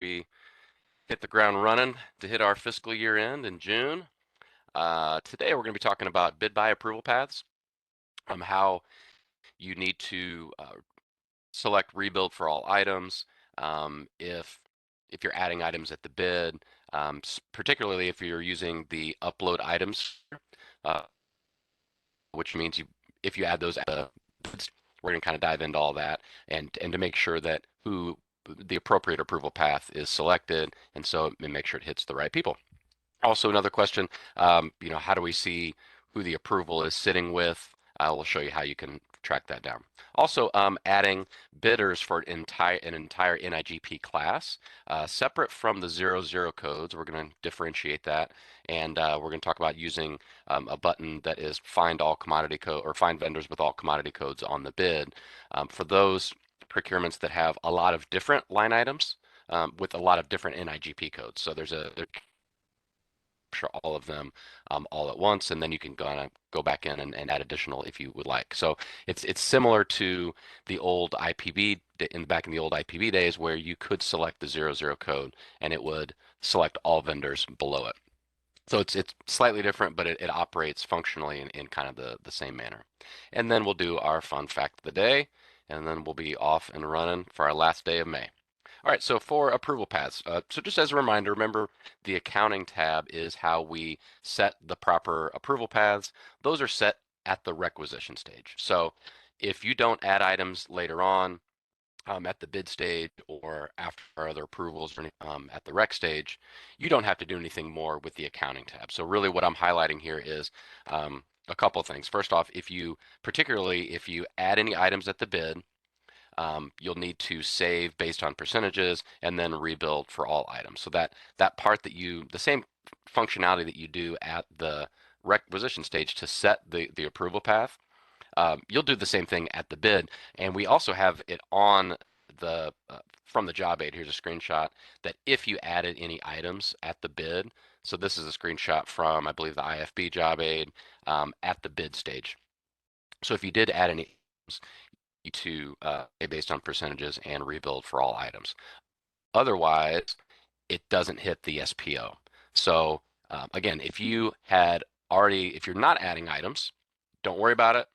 we hit the ground running to hit our fiscal year end in June. Today we're going to be talking about bid buy approval paths, how you need to select rebuild for all items, if you're adding items at the bid, particularly if you're using the upload items, uh, which means if you add those at the bids, we're going to kind of dive into all that and to make sure that the appropriate approval path is selected, and so make sure it hits the right people. Also, another question, how do we see who the approval is sitting with? We'll show you how you can track that down. Also, adding bidders for an entire NIGP class, separate from the 00 codes. We're going to differentiate that, and we're going to talk about using a button that is find all commodity code or find vendors with all commodity codes on the bid. For those procurements that have a lot of different line items with a lot of different NIGP codes. So there's all of them all at once, and then you can go back in and add additional if you would like. So it's similar to the old IPB back in the old IPB days, where you could select the 00 code and it would select all vendors below it. So it's slightly different, but it operates functionally in kind of the same manner. And then we'll do our fun fact of the day, and then we'll be off and running for our last day of May. All right, so for approval paths, so just as a reminder, remember the accounting tab is how we set the proper approval paths. Those are set at the requisition stage. So if you don't add items later on at the bid stage or after other approvals or at the rec stage, you don't have to do anything more with the accounting tab. So really what I'm highlighting here is a couple of things. First off, particularly if you add any items at the bid, you'll need to save based on percentages and then rebuild for all items. So that part the same functionality that you do at the requisition stage to set the approval path, you'll do the same thing at the bid. And we also have it on the from the job aid. Here's a screenshot that if you added any items at the bid, so this is a screenshot from, I believe, the IFB job aid at the bid stage. So if you did add any items, to based on percentages and rebuild for all items. Otherwise, it doesn't hit the SPO. So again, if you're not adding items, don't worry about it.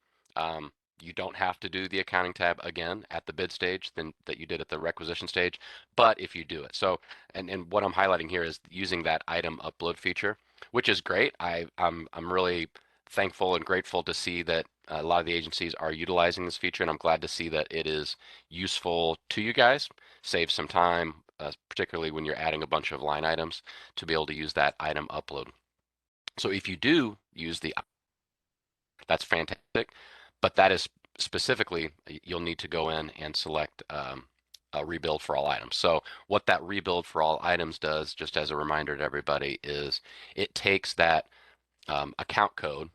You don't have to do the accounting tab again at the bid stage that you did at the requisition stage, but if you do it. So, and what I'm highlighting here is using that item upload feature, which is great. I'm really thankful and grateful to see that a lot of the agencies are utilizing this feature, and I'm glad to see that it is useful to you guys. Save some time, particularly when you're adding a bunch of line items, to be able to use that item upload. So if you do use that's fantastic, but that is specifically, you'll need to go in and select a rebuild for all items. So what that rebuild for all items does, just as a reminder to everybody, is it takes that account code,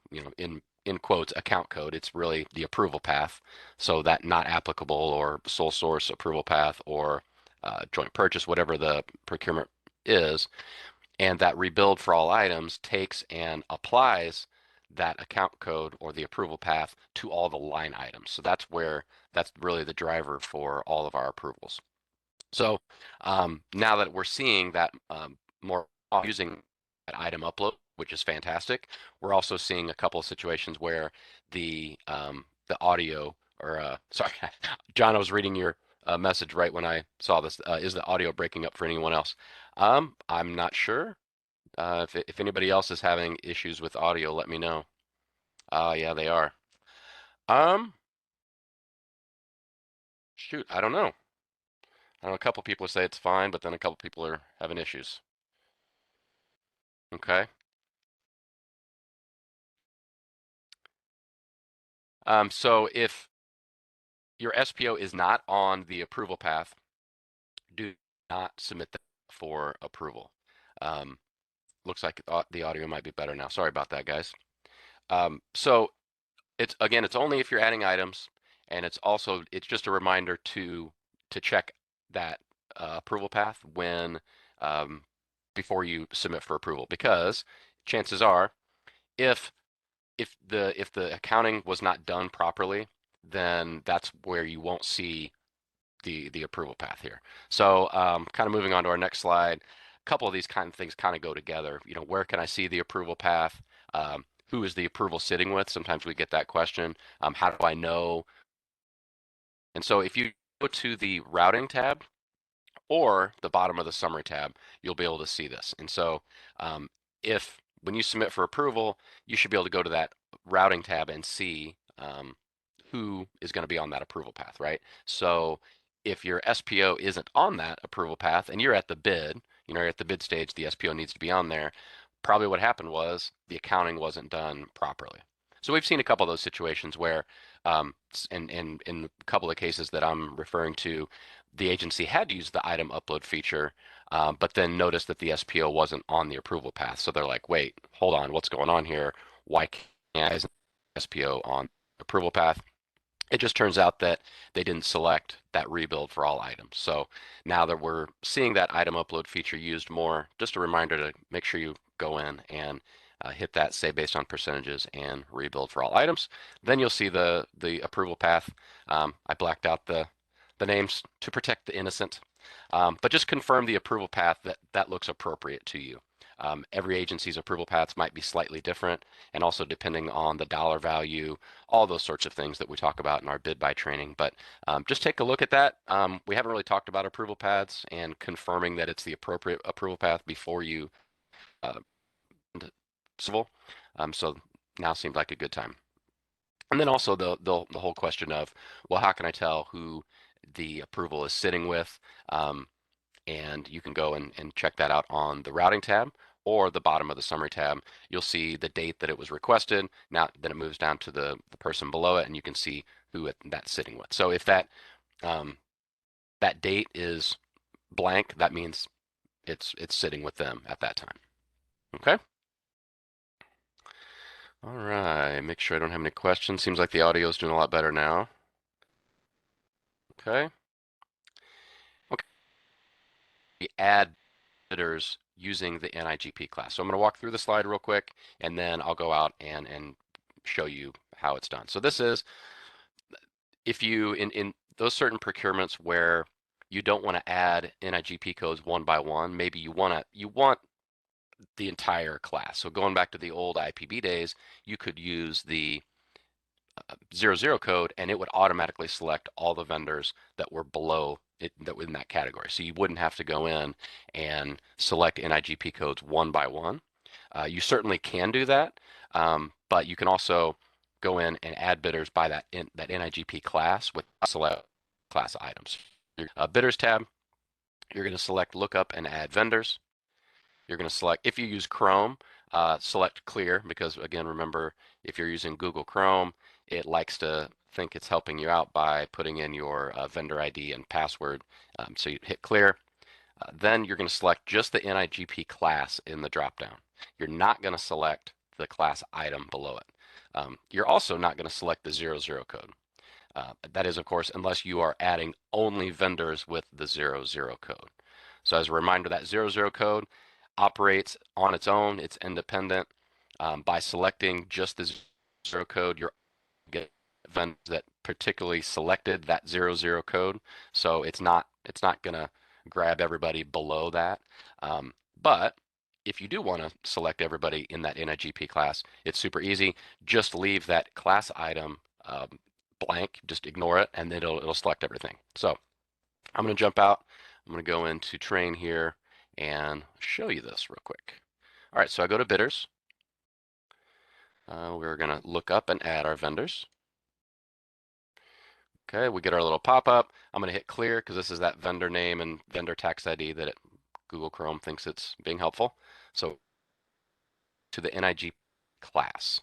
in quotes, account code. It's really the approval path. So that not applicable or sole source approval path or joint purchase, whatever the procurement is. And that rebuild for all items takes and applies that account code or the approval path to all the line items. So that's really the driver for all of our approvals. So now that we're seeing that more using that item upload, which is fantastic, we're also seeing a couple of situations where the audio, or sorry, John, I was reading your message right when I saw this. Is the audio breaking up for anyone else? I'm not sure. If anybody else is having issues with audio, let me know. Yeah, they are. Shoot, I don't know. I know a couple people say it's fine, but then a couple people are having issues. Okay. So if your SPO is not on the approval path, do not submit that for approval. Looks like the audio might be better now. Sorry about that, guys. So it's only if you're adding items, and it's just a reminder to check that approval path when before you submit for approval, because chances are if the accounting was not done properly, then that's where you won't see the approval path here. So kind of moving on to our next slide, a couple of these kind of things kind of go together. You know, where can I see the approval path? Who is the approval sitting with? Sometimes we get that question. How do I know? And so if you go to the routing tab or the bottom of the summary tab, you'll be able to see this. And so if when you submit for approval, you should be able to go to that routing tab and see who is going to be on that approval path, right? So if your SPO isn't on that approval path and you're at the bid, you know, you're at the bid stage, the SPO needs to be on there. Probably what happened was the accounting wasn't done properly. So we've seen a couple of those situations where, in a couple of cases that I'm referring to, the agency had used the item upload feature, but then noticed that the SPO wasn't on the approval path. So they're like, wait, hold on, what's going on here? Why can't isn't SPO on approval path? It just turns out that they didn't select that rebuild for all items. So now that we're seeing that item upload feature used more, just a reminder to make sure you go in and hit that save based on percentages and rebuild for all items. Then you'll see the approval path. I blacked out the names to protect the innocent, but just confirm the approval path that looks appropriate to you. Every agency's approval paths might be slightly different, and also depending on the dollar value, all those sorts of things that we talk about in our bid buy training. But just take a look at that. We haven't really talked about approval paths and confirming that it's the appropriate approval path before you uh, civil. So now seems like a good time. And then also the whole question of, well, how can I tell who the approval is sitting with? And you can go and check that out on the routing tab or the bottom of the summary tab. You'll see the date that it was requested. Now then it moves down to the person below it, and you can see who that's sitting with. So if that that date is blank, that means it's sitting with them at that time. Okay. All right. Make sure I don't have any questions. Seems like the audio is doing a lot better now. Okay. Okay. Add bidders using the NIGP class. So I'm going to walk through the slide real quick, and then I'll go out and show you how it's done. So this is, if you, in those certain procurements where you don't want to add NIGP codes one by one, maybe you want the entire class. So going back to the old IPB days, you could use the 00 code and it would automatically select all the vendors that were below it, that were in that category. So you wouldn't have to go in and select NIGP codes one by one. You certainly can do that, but you can also go in and add bidders by that NIGP class with select class items. Bidders tab, you're going to select lookup and add vendors. You're going to select, if you use Chrome, select clear, because again, remember, if you're using Google Chrome, it likes to think it's helping you out by putting in your vendor ID and password. So you hit clear. Then you're going to select just the NIGP class in the dropdown. You're not going to select the class item below it. You're also not going to select the 00 code. That is, of course, unless you are adding only vendors with the 00 code. So as a reminder, that 00 code operates on its own. It's independent. By selecting just the 00 code, you're get vendors that particularly selected that 00 code. So it's not going to grab everybody below that. But if you do want to select everybody in that NIGP class, it's super easy. Just leave that class item blank, just ignore it, and then it'll select everything. So I'm going to jump out. I'm going to go into train here and show you this real quick. All right, so I go to bidders. We're going to look up and add our vendors. Okay, we get our little pop-up. I'm going to hit clear because this is that vendor name and vendor tax ID that Google Chrome thinks it's being helpful. So to the NIG class.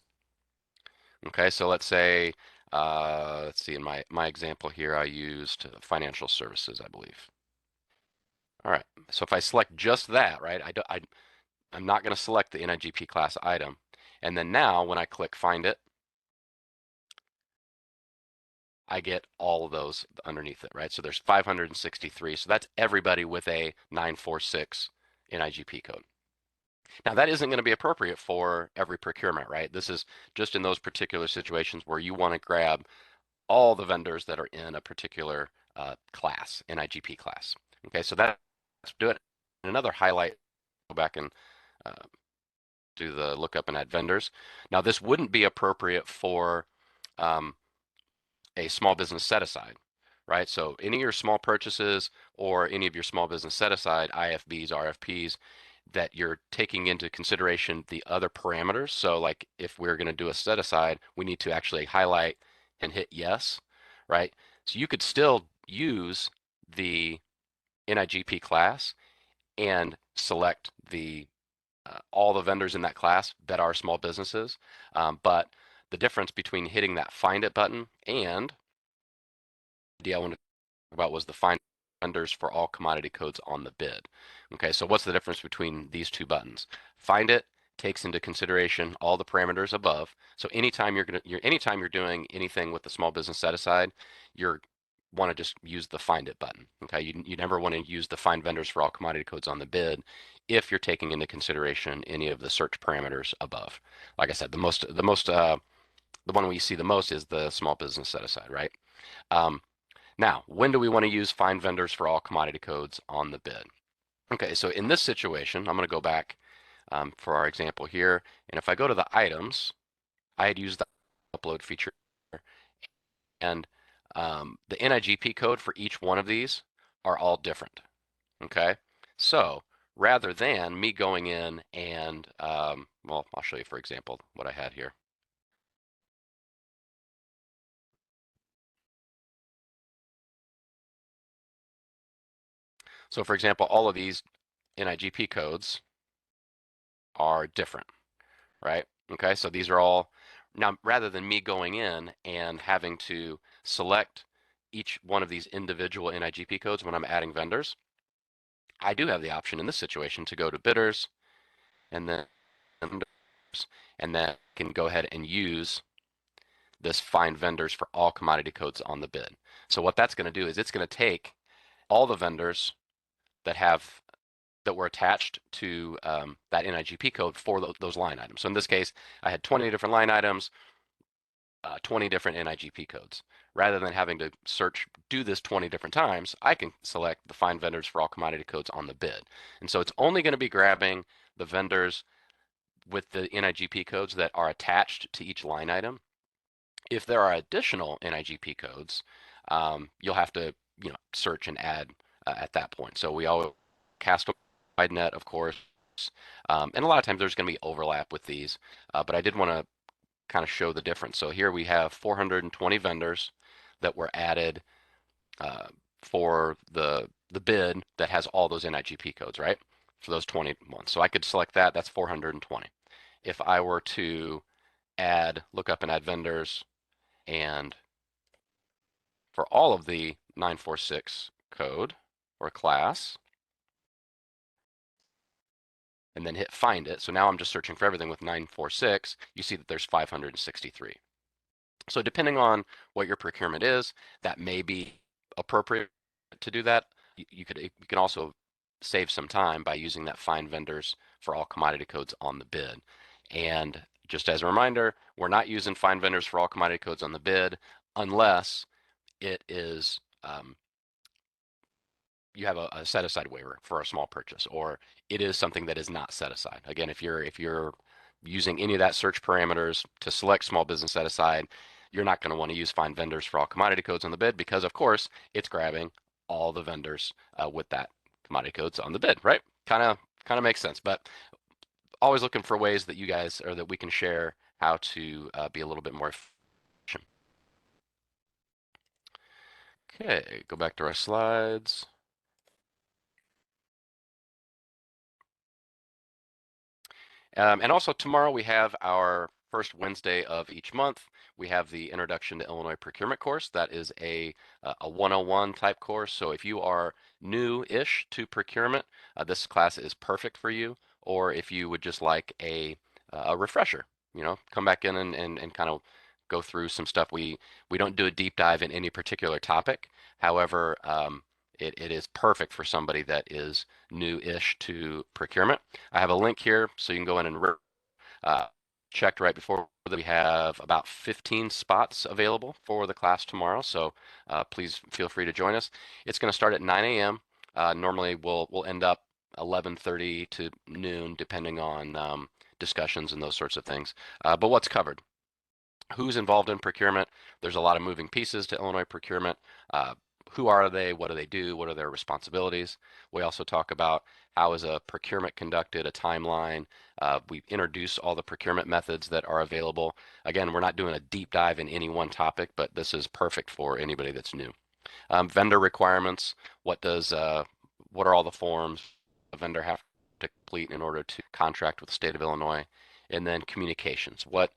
Okay, so let's say, let's see, in my example here, I used financial services, I believe. All right, so if I select just that, right, I'm not going to select the NIGP class item. And then now when I click find it, I get all of those underneath it, right? So there's 563. So that's everybody with a 946 NIGP code. Now that isn't going to be appropriate for every procurement, right? This is just in those particular situations where you want to grab all the vendors that are in a particular class, NIGP class. Okay, so let's do it. Another highlight, go back and uh, do the lookup and add vendors. Now, this wouldn't be appropriate for um, a small business set aside, right? So any of your small purchases or any of your small business set aside, IFBs, RFPs, that you're taking into consideration the other parameters. So like if we're going to do a set aside, we need to actually highlight and hit yes, right? So you could still use the NIGP class and select the all the vendors in that class that are small businesses. But the difference between hitting that find it button and the idea I want to talk about was the find vendors for all commodity codes on the bid. Okay, so what's the difference between these two buttons? Find it takes into consideration all the parameters above. So anytime anytime you're doing anything with the small business set aside, you're want to just use the find it button. Okay, you never want to use the find vendors for all commodity codes on the bid if you're taking into consideration any of the search parameters above. Like I said, the one we see the most is the small business set aside, right? Um, now, when do we want to use find vendors for all commodity codes on the bid? Okay, so in this situation, I'm going to go back for our example here. And if I go to the items, I had used the upload feature. And the NIGP code for each one of these are all different. Okay, so rather than me going in and, well, I'll show you, for example, what I had here. So for example, all of these NIGP codes are different, right? Okay, so these are all, now rather than me going in and having to select each one of these individual NIGP codes when I'm adding vendors, I do have the option in this situation to go to bidders and then can go ahead and use this find vendors for all commodity codes on the bid. So what that's going to do is it's going to take all the vendors that have that were attached to that NIGP code for those line items. So in this case, I had 20 different line items, 20 different NIGP codes. Rather than having to do this 20 different times, I can select the find vendors for all commodity codes on the bid. And so it's only going to be grabbing the vendors with the NIGP codes that are attached to each line item. If there are additional NIGP codes, you'll have to search and add at that point. So we always cast a wide net, of course, and a lot of times there's going to be overlap with these, but I did want to kind of show the difference. So here we have 420 vendors that were added for the bid that has all those NIGP codes, right? For those 20 ones. So I could select that. That's 420. If I were to look up and add vendors, and for all of the 946 code or class, and then hit find it. So now I'm just searching for everything with 946. You see that there's 563. So depending on what your procurement is, that may be appropriate to do that. You can also save some time by using that find vendors for all commodity codes on the bid. And just as a reminder, we're not using find vendors for all commodity codes on the bid unless it is you have a set aside waiver for a small purchase, or it is something that is not set aside. Again, if you're using any of that search parameters to select small business set aside, you're not going to want to use find vendors for all commodity codes on the bid because, of course, it's grabbing all the vendors with that commodity codes on the bid, right? Kind of makes sense, but always looking for ways that you guys or that we can share how to be a little bit more efficient. Okay, go back to our slides. And also tomorrow we have our first Wednesday of each month. We have the Introduction to Illinois Procurement course. That is a 101 type course. So if you are new-ish to procurement, this class is perfect for you. Or if you would just like a refresher, come back in and kind of go through some stuff. We don't do a deep dive in any particular topic. However, it is perfect for somebody that is new-ish to procurement. I have a link here so you can go in and checked right before we have about 15 spots available for the class tomorrow, so please feel free to join us. It's going to start at 9 a.m. Normally, we'll end up 11:30 to noon, depending on discussions and those sorts of things. But what's covered? Who's involved in procurement? There's a lot of moving pieces to Illinois procurement. Uh, who are they? What do they do? What are their responsibilities? We also talk about how is a procurement conducted, a timeline. We introduce all the procurement methods that are available. Again, we're not doing a deep dive in any one topic, but this is perfect for anybody that's new. Vendor requirements. What are all the forms a vendor have to complete in order to contract with the state of Illinois? And then communications. What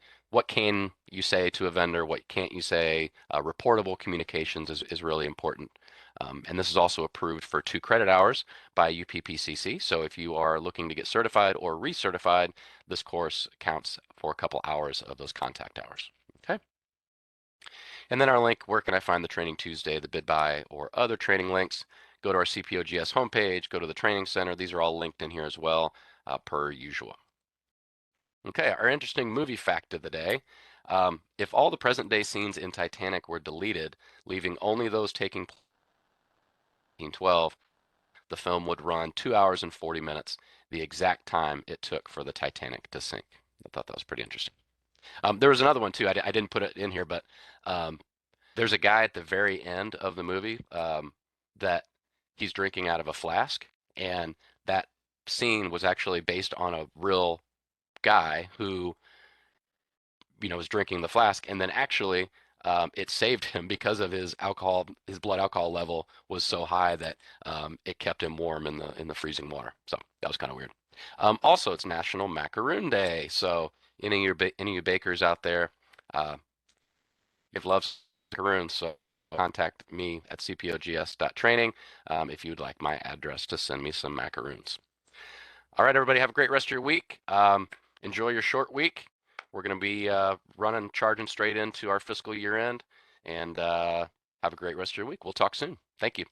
can you say to a vendor? What can't you say? Reportable communications is really important. And this is also approved for 2 credit hours by UPPCC. So if you are looking to get certified or recertified, this course counts for a couple hours of those contact hours. Okay. And then our link, where can I find the Training Tuesday, the bid buy, or other training links? Go to our CPOGS homepage, go to the training center. These are all linked in here as well, per usual. Okay, our interesting movie fact of the day. If all the present day scenes in Titanic were deleted, leaving only those taking place in 1912, the film would run 2 hours and 40 minutes, the exact time it took for the Titanic to sink. I thought that was pretty interesting. There was another one too. I didn't put it in here, but um, there's a guy at the very end of the movie that he's drinking out of a flask, and that scene was actually based on a real guy who was drinking the flask, and then actually it saved him because of his blood alcohol level was so high that it kept him warm in the freezing water. So that was kind of weird. Also, it's National Macaroon Day, so any of you bakers out there, if loves macaroons, so contact me at cpogs.training if you'd like my address to send me some macaroons. All right, everybody, have a great rest of your week. Enjoy your short week. We're going to be charging straight into our fiscal year end, and have a great rest of your week. We'll talk soon. Thank you.